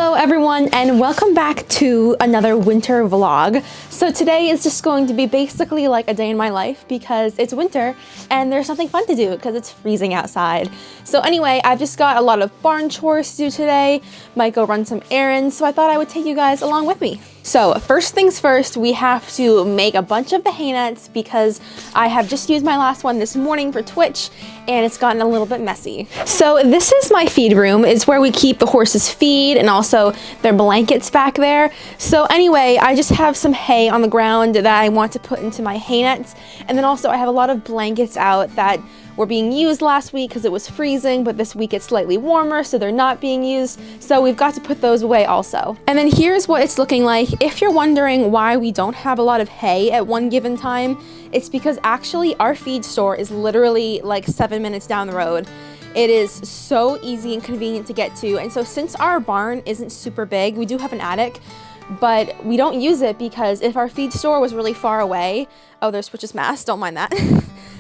Hello everyone and welcome back to another winter vlog. So today is just going to be basically like a day in my life because it's winter and there's nothing fun to do because it's freezing outside. So anyway, I've just got a lot of barn chores to do today. Might go run some errands, so I thought I would take you guys along with me. So first things first, we have to make a bunch of the hay nets because I have just used my last one this morning for Twitch and it's gotten a little bit messy. So this is my feed room. It's where we keep the horses' feed and also their blankets back there. So anyway, I just have some hay on the ground that I want to put into my hay nets. And then also I have a lot of blankets out that were being used last week because it was freezing, but this week it's slightly warmer, so they're not being used. So we've got to put those away also. And then here's what it's looking like. If you're wondering why we don't have a lot of hay at one given time, it's because actually our feed store is literally like 7 minutes down the road. It is so easy and convenient to get to. And so since our barn isn't super big, we do have an attic, but we don't use it because if our feed store was really far away, oh, there's Switch's mask, don't mind that.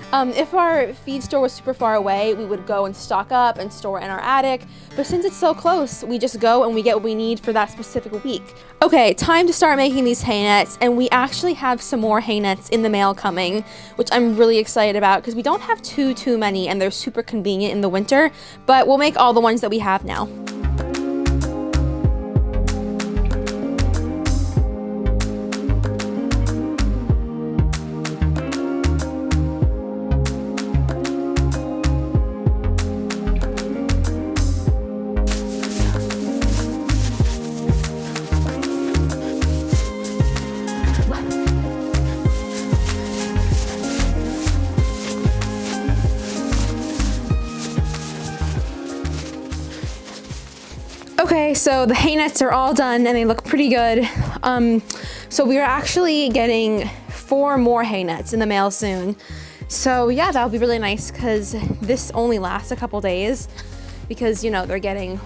If our feed store was super far away, we would go and stock up and store in our attic. But since it's so close, we just go and we get what we need for that specific week. Okay, time to start making these hay nets. And we actually have some more hay nets in the mail coming, which I'm really excited about because we don't have too many and they're super convenient in the winter. But we'll make all the ones that we have now. Okay, so the hay nets are all done and they look pretty good. So we are actually getting 4 more hay nets in the mail soon. So yeah, that'll be really nice because this only lasts a couple days because, you know, they're getting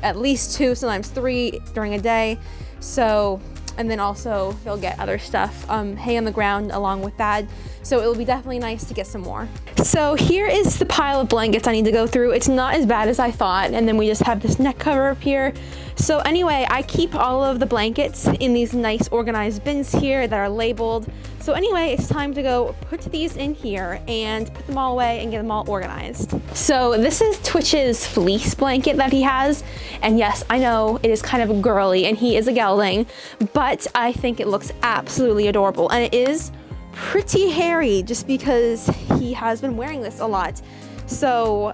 at least 2, sometimes 3 during a day. So, and then also they'll get other stuff, hay on the ground along with that. So it'll be definitely nice to get some more. So here is the pile of blankets I need to go through. It's not as bad as I thought. And then we just have this neck cover up here. So anyway, I keep all of the blankets in these nice organized bins here that are labeled. So anyway, it's time to go put these in here and put them all away and get them all organized. So this is Twitch's fleece blanket that he has. And yes, I know it is kind of girly and he is a gelding, but I think it looks absolutely adorable. And it is pretty hairy just because he has been wearing this a lot. So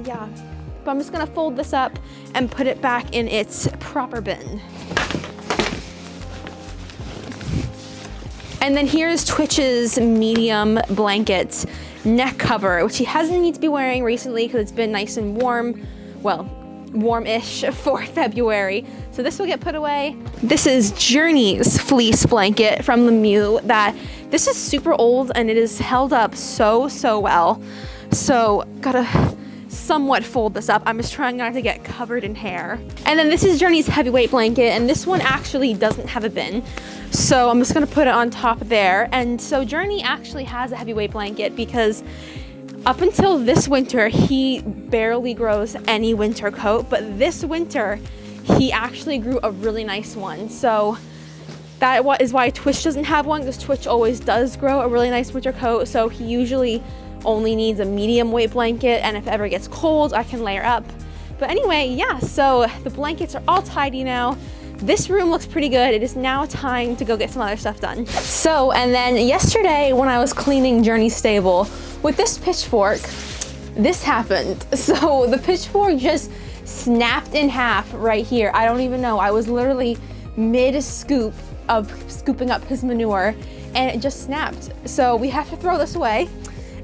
yeah, but I'm just gonna fold this up and put it back in its proper bin. And then here's Twitch's medium blanket neck cover, which he hasn't need to be wearing recently because it's been nice and warm. Well, warm-ish for February. So this will get put away. This is Journey's fleece blanket from Lemieux. This is super old and it is held up so well. So gotta somewhat fold this up. I'm just trying not to get covered in hair. And then this is Journey's heavyweight blanket, and this one actually doesn't have a bin. So I'm just gonna put it on top there. And so Journey actually has a heavyweight blanket because up until this winter, he barely grows any winter coat, but this winter, he actually grew a really nice one. So that is why Twitch doesn't have one, because Twitch always does grow a really nice winter coat. So he usually only needs a medium weight blanket, and if it ever gets cold, I can layer up. But anyway, yeah, so the blankets are all tidy now. This room looks pretty good. It is now time to go get some other stuff done. So, and then yesterday when I was cleaning Journey's stable with this pitchfork, this happened. So the pitchfork just snapped in half right here. I don't even know. I was literally mid-scoop of scooping up his manure and it just snapped. So we have to throw this away.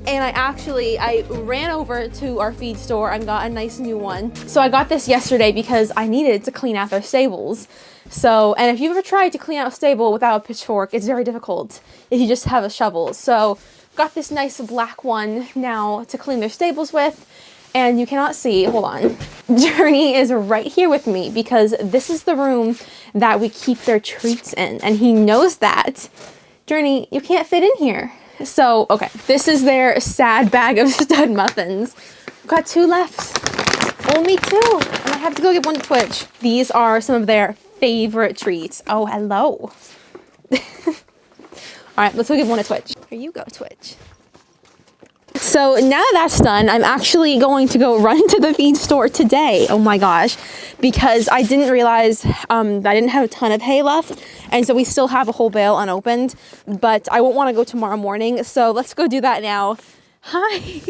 And I ran over to our feed store and got a nice new one. So I got this yesterday because I needed to clean out their stables. So, and if you've ever tried to clean out a stable without a pitchfork, it's very difficult if you just have a shovel. So got this nice black one now to clean their stables with. And you cannot see, hold on. Journey is right here with me because this is the room that we keep their treats in. And he knows that. Journey, you can't fit in here. So, okay, this is their sad bag of stud muffins. Got 2 left. Oh, me too. And I have to go get one to Twitch. These are some of their favorite treats. Oh, hello. All right, let's go get one to Twitch. Here you go, Twitch. So now that that's done, I'm actually going to go run to the feed store today. Oh my gosh, because I didn't realize that I didn't have a ton of hay left. And so we still have a whole bale unopened, but I won't want to go tomorrow morning. So let's go do that now. Hi.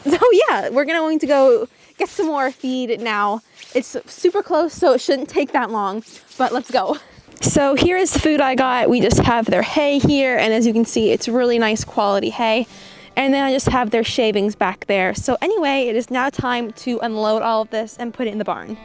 So yeah, we're going to go get some more feed now. It's super close, so it shouldn't take that long, but let's go. So here is the food I got. We just have their hay here, and as you can see, it's really nice quality hay. And then I just have their shavings back there. So anyway, it is now time to unload all of this and put it in the barn.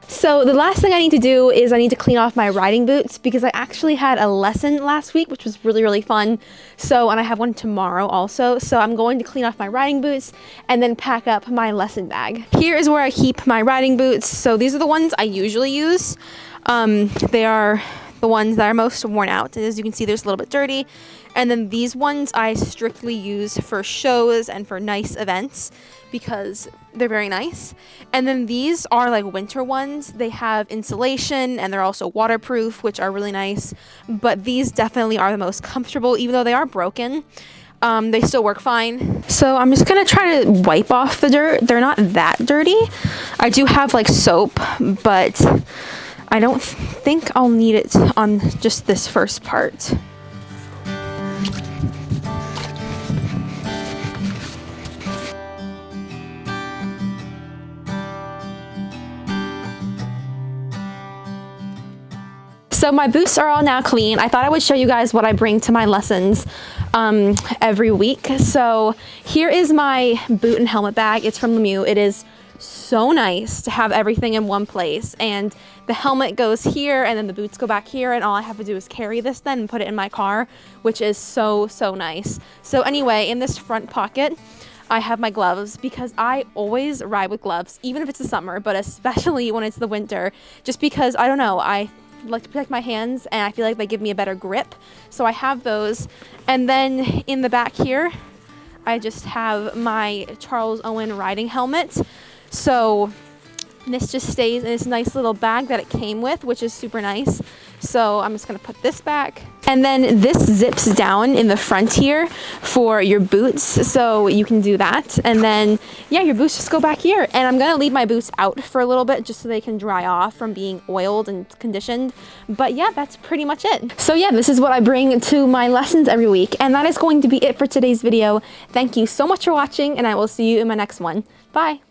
So the last thing I need to do is I need to clean off my riding boots because I actually had a lesson last week, which was really, really fun. So, and I have one tomorrow also. So I'm going to clean off my riding boots and then pack up my lesson bag. Here is where I keep my riding boots. So these are the ones I usually use. They are the ones that are most worn out. As you can see, there's a little bit dirty. And then these ones I strictly use for shows and for nice events because they're very nice. And then these are like winter ones. They have insulation and they're also waterproof, which are really nice. But these definitely are the most comfortable, even though they are broken. They still work fine. So I'm just gonna try to wipe off the dirt. They're not that dirty. I do have like soap, but I don't think I'll need it on just this first part. So my boots are all now clean. I thought I would show you guys what I bring to my lessons every week. So here is my boot and helmet bag. It's from Lemieux. It is so nice to have everything in one place. And the helmet goes here and then the boots go back here. And all I have to do is carry this then and put it in my car, which is so, so nice. So anyway, in this front pocket, I have my gloves because I always ride with gloves, even if it's the summer, but especially when it's the winter, just because, I don't know, I like to protect my hands and I feel like they give me a better grip. So I have those. And then in the back here, I just have my Charles Owen riding helmet. So this just stays in this nice little bag that it came with, which is super nice. So I'm just gonna put this back. And then this zips down in the front here for your boots. So you can do that. And then, yeah, your boots just go back here. And I'm gonna leave my boots out for a little bit just so they can dry off from being oiled and conditioned. But yeah, that's pretty much it. So yeah, this is what I bring to my lessons every week. And that is going to be it for today's video. Thank you so much for watching and I will see you in my next one. Bye.